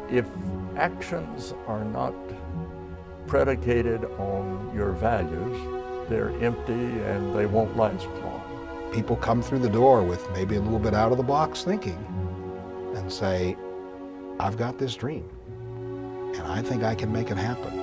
If actions are not predicated on your values, they're empty and they won't last long. People come through the door with maybe a little bit out of the box thinking and say, I've got this dream and I think I can make it happen.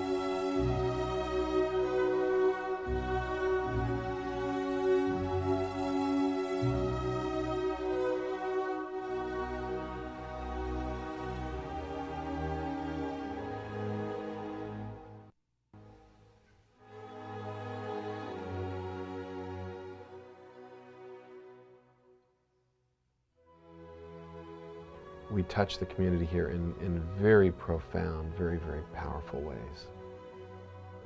We touch the community here in very profound, very, very powerful ways.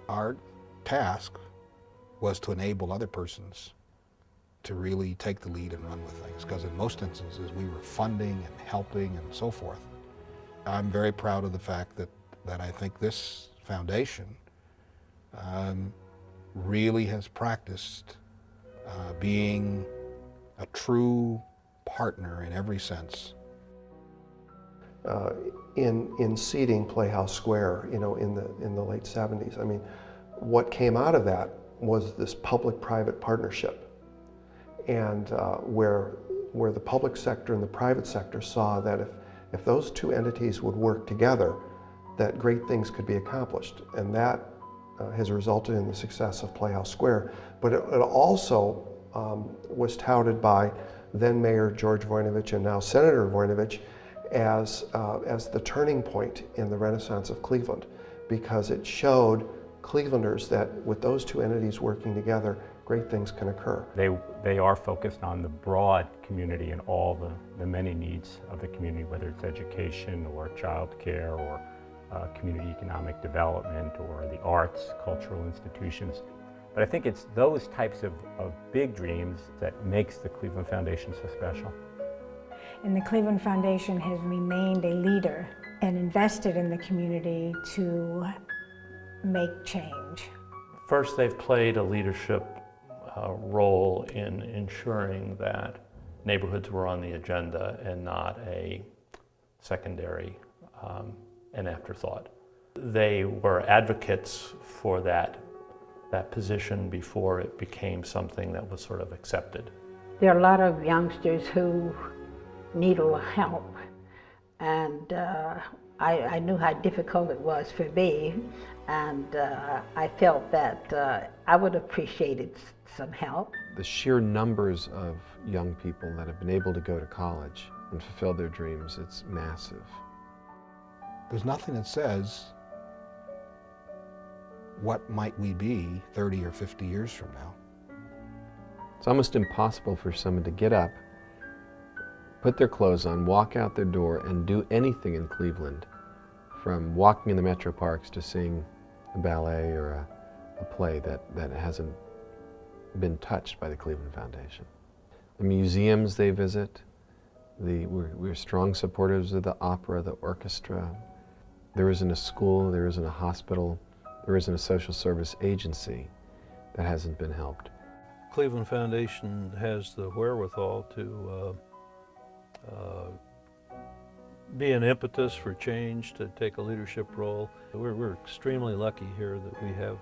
Our task was to enable other persons to really take the lead and run with things, because in most instances we were funding and helping and so forth. I'm very proud of the fact that I think this foundation really has practiced being a true partner in every sense. In seeding Playhouse Square, in the late 70s. I mean, what came out of that was this public-private partnership, and where the public sector and the private sector saw that if those two entities would work together, that great things could be accomplished, and that has resulted in the success of Playhouse Square. But it also was touted by then Mayor George Voinovich and now Senator Voinovich as the turning point in the Renaissance of Cleveland, because it showed Clevelanders that with those two entities working together, great things can occur. They are focused on the broad community and all the many needs of the community, whether it's education or child care or community economic development or the arts, cultural institutions. But I think it's those types of big dreams that makes the Cleveland Foundation so special. And the Cleveland Foundation has remained a leader and invested in the community to make change. First, they've played a leadership role in ensuring that neighborhoods were on the agenda and not a secondary an afterthought. They were advocates for that position before it became something that was sort of accepted. There are a lot of youngsters who need a little help, and I knew how difficult it was for me, and I felt that I would appreciate some help. The sheer numbers of young people that have been able to go to college and fulfill their dreams, it's massive. There's nothing that says what might we be 30 or 50 years from now. It's almost impossible for someone to get up, put their clothes on, walk out their door, and do anything in Cleveland, from walking in the metro parks to seeing a ballet or a play that hasn't been touched by the Cleveland Foundation. The museums they visit, we're strong supporters of the opera, the orchestra. There isn't a school, there isn't a hospital, there isn't a social service agency that hasn't been helped. Cleveland Foundation has the wherewithal to be an impetus for change, to take a leadership role. We're extremely lucky here that we have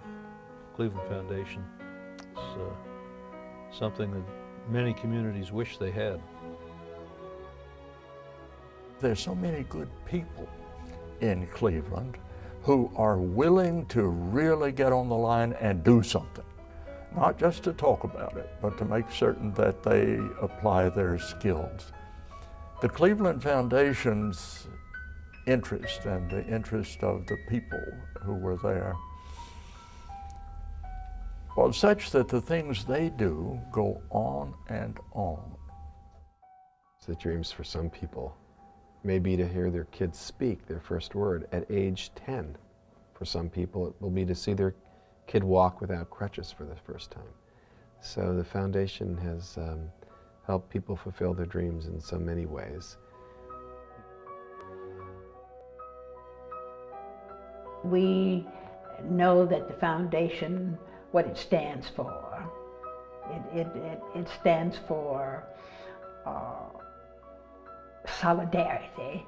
Cleveland Foundation. It's something that many communities wish they had. There's so many good people in Cleveland who are willing to really get on the line and do something. Not just to talk about it, but to make certain that they apply their skills. The Cleveland Foundation's interest and the interest of the people who were there was such that the things they do go on and on. The dreams for some people may be to hear their kids speak their first word at age 10. For some people, it will be to see their kid walk without crutches for the first time. So the foundation has helped people fulfill their dreams in so many ways. We know that the foundation, what it stands for. It stands for solidarity.